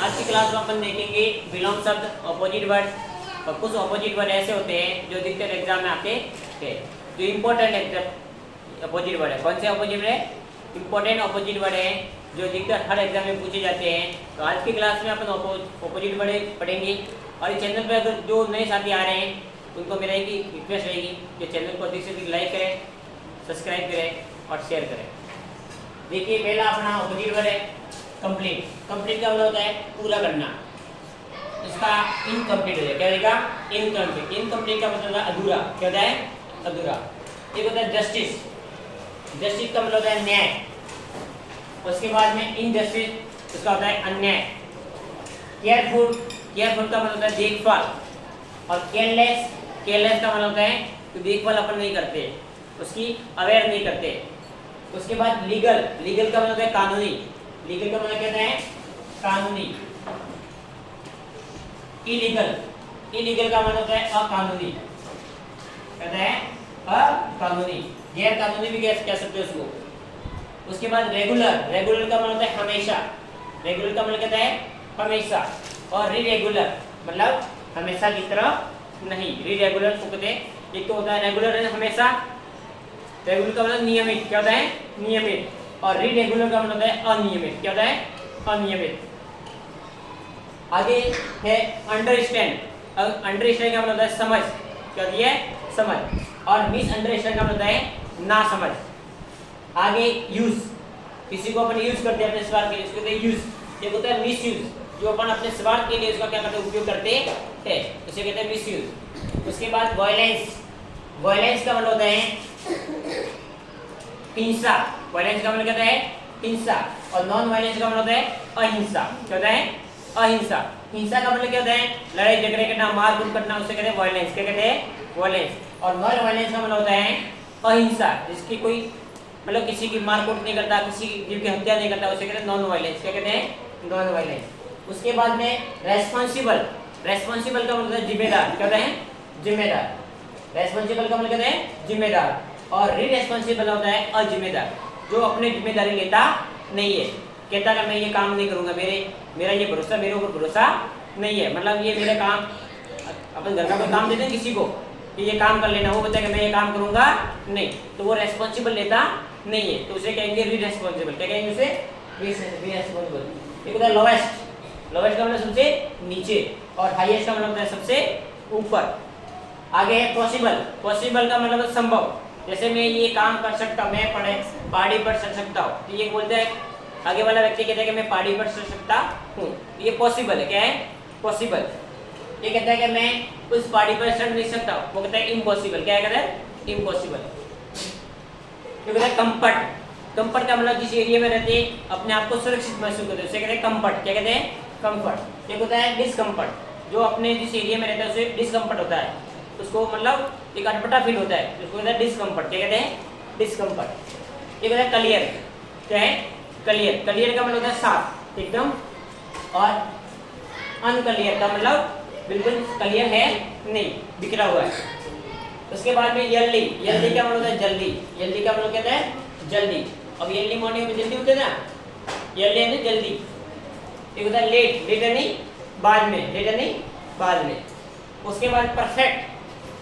आज की क्लास में अपन देखेंगे विलोम शब्द, ऑपोजिट वर्ड। और कुछ ऑपोजिट वर्ड ऐसे होते हैं जो अधिकतर एग्जाम में आते हैं, जो इम्पोर्टेंट ऑपोजिट वर्ड है। कौन से ऑपोजिट वर्ड है? इम्पोर्टेंट ऑपोजिट वर्ड है जो अधिकतर हर एग्जाम में पूछे जाते हैं। तो आज की क्लास में अपन ऑपोजिट वर्ड पढ़ेंगे। और इस चैनल पर अगर जो नए साथी आ रहे हैं उनको मेरा एक रिक्वेस्ट रहेगी कि चैनल को अधिक से अधिक लाइक करें, सब्सक्राइब करें और शेयर करें। देखिए, पहला अपना ऑपोजिट वर्ड है कंप्लीट। कंप्लीट का मतलब होता है पूरा करना। इसका इनकम्प्लीट हो जाए, क्या रहेगा? इनकम्प्लीट। इनकम्प्लीट का मतलब होता है अधूरा। क्या होता है? अधूरा। एक होता है जस्टिस। जस्टिस का मतलब होता है न्याय। उसके बाद में इनजस्टिस, उसका होता है अन्याय। केयरफुल, केयरफुल का मतलब होता है देखभाल। और केयरलेस, केयरलेस का मतलब होता है कि देखभाल अपन नहीं करते, उसकी अवेयर नहीं करते। उसके बाद लीगल, लीगल का मतलब होता है कानूनी। लीगल का मतलब कहते हैं कानूनी। इलीगल, इलीगल का मतलब होता है अकानूनी। कहते हैं अकानूनी, गैर कानूनी भी कह सकते हैं उसको। उसके बाद रेगुलर, रेगुलर का मतलब होता है हमेशा। रेगुलर का मतलब कहता है हमेशा। और इरेगुलर मतलब हमेशा की तरह नहीं। इरेगुलर को कहते हैं, एक तो होता है रेगुलर हमेशा, रेगुलर का मतलब नियमित। क्या होता है? नियमित। और इरेगुलर का मतलब होता है अनियमित। क्या होता है? अनियमित। आगे है अंडरस्टैंड। अंडरस्टैंड का मतलब होता है समझ। क्या होती है? समझ। और मिसअंडरस्टैंड का मतलब होता है ना समझ। आगे यूज, किसी को अपन यूज करते हैं अपने स्वार्थ के लिए, उसको कहते हैं यूज। एक होता है मिसयूज, जो अपन अपने स्वार्थ के लिए उसका क्या करते हैं? उपयोग करते हैं, उसे कहते हैं मिसयूज। उसके बाद वायलेंस। वायलेंस का मतलब होता है हिंसा। वायलेंस का मतलब कहता है हिंसा। और नॉन वायलेंस का मतलब होता है अहिंसा। क्या होता है? अहिंसा। हिंसा का मतलब क्या होता है? लड़ाई झगड़े करना, मारपीट करना, उसे कहते हैं वायलेंस। क्या कहते हैं? वायलेंस। और नॉन वायलेंस का मतलब होता है अहिंसा, जिसकी कोई मतलब किसी की मारपीट नहीं करता, किसी की जीव की हत्या नहीं करता, उसे कहते हैं नॉन वायलेंस। क्या कहते हैं? Non violence. उसके बाद में रेस्पॉन्सिबल। रेस्पॉन्सिबल का मतलब जिम्मेदार। क्या होता है? जिम्मेदार। रेस्पॉन्सिबल का मतलब कहते हैं जिम्मेदार। और इरेस्पॉन्सिबल होता है अजिम्मेदार, जो अपनी जिम्मेदारी लेता नहीं है। कहता है मैं ये काम नहीं करूंगा, मेरा ये भरोसा, मेरे ऊपर भरोसा नहीं है, मतलब ये मेरा काम, अपन घर का कोई काम देते हैं किसी को कि ये काम कर लेना, वो बच्चा मैं ये काम करूंगा नहीं, तो वो रेस्पॉन्सिबल लेता नहीं है, तो उसे कहेंगे इरेस्पॉन्सिबल। क्या कहेंगे उसे? इरेस्पॉन्सिबल। एक होता है लोवेस्ट। लोवेस्ट का मतलब सबसे नीचे। और हाईएस्ट का मतलब होता है सबसे ऊपर। आगे है पॉसिबल। पॉसिबल का मतलब संभव। जैसे मैं ये काम कर सकता हूँ, मैं पहाड़ी पर चढ़ सकता हूँ, तो ये बोलते हैं, आगे वाला व्यक्ति कहता है कि मैं पहाड़ी पर चढ़ सकता हूँ, ये पॉसिबल है। क्या है? पॉसिबल। ये कहता है कि मैं उस पहाड़ी पर चढ़ नहीं सकता, वो कहता है इम्पॉसिबल। क्या कहता है? इम्पॉसिबल। ये कहता है कंफर्ट। कंफर्ट का मतलब जिस एरिया में रहते हैं अपने आप को सुरक्षित महसूस करते हैं, उसे कहते हैं कंफर्ट। क्या कहते हैं? कंफर्ट। एक होता है डिस्कम्फर्ट, जो अपने जिस एरिया में रहता है उसे डिस्कम्फर्ट होता है, उसको मतलब एक अटपटा फील होता है, उसको कहते हैं डिस्कम्फर्ट। क्या कहते हैं? डिस्कम्फर्ट। ये कहते हैं क्लियर। क्या है? क्लियर। क्लियर का मतलब होता है साफ एकदम। और अनक्लियर का मतलब बिल्कुल क्लियर है नहीं, बिखरा हुआ है। उसके बाद में यर्ली। यर्ली का मतलब होता है जल्दी। यर्ली का मतलब कहता है जल्दी। अब यर्ली मॉर्निंग में जल्दी उठते ना, यर्ली यानी जल्दी। एक होता है लेट। लेट है नहीं बाद में, लेट है नहीं बाद में। उसके बाद परफेक्ट,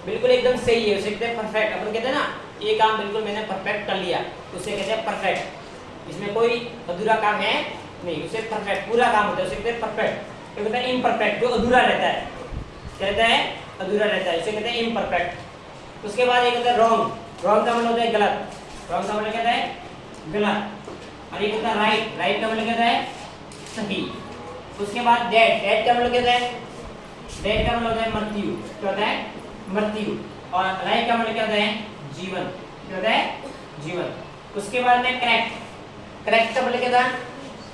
बिल्कुल एकदम सही है, उसे कहते हैं परफेक्ट। अपन कहते हैं ना ये काम बिल्कुल मैंने परफेक्ट कर लिया, उसे कहते हैं परफेक्ट। इसमें कोई अधूरा काम है नहीं, उसे परफेक्ट पूरा काम होता है, उसे कहते हैं परफेक्ट। एक होता है इम्परफेक्ट, जो अधूरा रहता है। कहता है अधूरा रहता है, उसे कहते हैं इम्परफेक्ट। उसके बाद एक होता है रॉन्ग। रॉन्ग का मतलब होता है गलत। रॉन्ग का मतलब कहता है गलत। और एक होता है राइट। राइट का मतलब कहता है सही। उसके बाद डेड। डेड का मतलब कहता है, डेड का मतलब होता है मृत्यु। क्या होता है? मृत्यु। और लाइफ का मतलब क्या होता है? जीवन। क्या होता है? जीवन। उसके बाद में करेक्ट। करेक्ट का मतलब क्या था?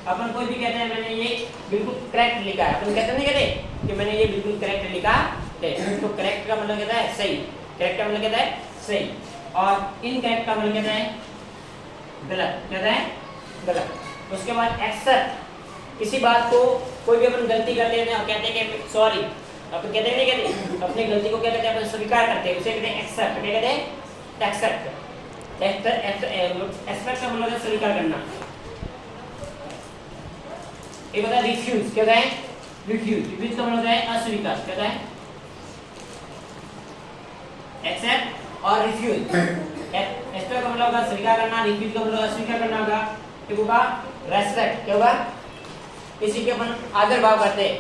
अपन कोई भी कहते हैं मैंने ये बिल्कुल करेक्ट लिखा है, अपन कहते नहीं कहते कि मैंने ये बिल्कुल करेक्ट लिखा है, तो करेक्ट का मतलब कहता है सही। करेक्ट का मतलब कहता है सही। और इनकरेक्ट का मतलब कहता है गलत। कहता है गलत। उसके बाद एक्सेप्ट। किसी बात को कोई भी अपन गलती करते हैं और कहते हैं कि सॉरी, अपन कहते हैं नहीं कहते, अपनी गलती को क्या कहते हैं? अपन स्वीकार करते हैं, उसे कहते हैं एक्सेप्ट। क्या कहते हैं? एक्सेप्ट। एक्सेप्ट का मतलब है स्वीकार करना। एक होता है रिफ्यूज, क्या होता है रिफ्यूज, रिफ्यूज का मतलब होता है अस्वीकार, क्या होता है एक्सेप्ट और रिफ्यूज। एक्सेप्ट का मतलब होगा स्वीकार करना, रिफ्यूज का मतलब अस्वीकार करना होगा। एक होगा रेस्पेक्ट, क्या होगा किसी के अपन आदर भाव करते हैं,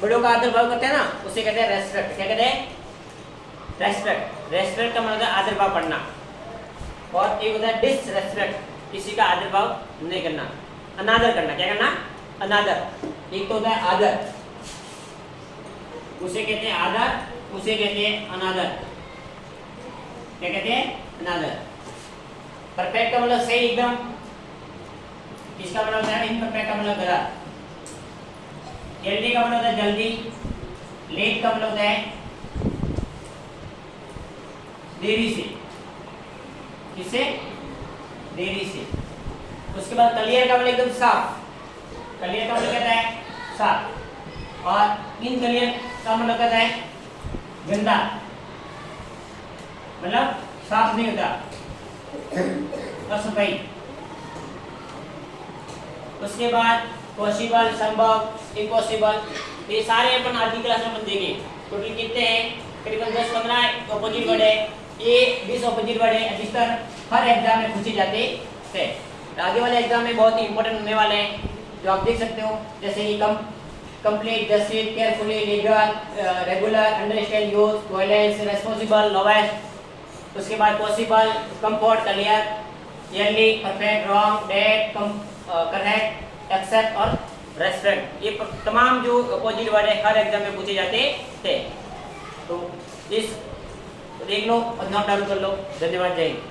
बड़ों का आदर भाव करते हैं ना, उसे कहते हैं रेस्पेक्ट। क्या कहते हैं रेस्पेक्ट। रेस्पेक्ट का मतलब आदर भाव करना। और एक होता है डिसरेस्पेक्ट, किसी का आदर भाव नहीं करना, अनादर करना। क्या करना अनादर। एक तो होता है आदर, उसे कहते हैं आदर, उसे कहते हैं अनादर। क्या कहते हैं अनादर। परफेक्ट का मतलब सही एकदम, इसका मतलब होता है इम्परफेक्ट का मतलब गलत। जल्दी का मतलब होता है जल्दी, लेट का मतलब होता है देरी से, किससे देरी से। उसके बाद क्लियर का मतलब एकदम साफ, क्लियर का मतलब कहता है साफ। और इनक्लियर का मतलब कहता है गंदा, मतलब साफ नहीं होता, असफाई। उसके बाद पॉसिबल, संभव, इम्पॉसिबल, ये सारे अपन आज की क्लास में अपन देंगे। टोटल कितने हैं, करीबन 10-15 ऑपोजिट वर्ड है, ये 20 ऑपोजिट वर्ड है, अधिकतर हर एग्जाम में पूछे जाते हैं। आगे वाले एग्जाम में बहुत ही इंपॉर्टेंट होने वाले हैं, जो आप देख सकते हो, जैसे कि complete, justice, carefully, legal, regular, understand, use, violence, responsible, lowest. उसके बाद possible, comfort, clear, yearly, perfect, wrong, date, correct, accept और रेस्पेक्ट। ये तमाम जो अपोजिट वर्ड है हर एग्जाम में पूछे जाते थे। तो इस देख लो और नोट डाउन कर लो। धन्यवाद, जय हिंद।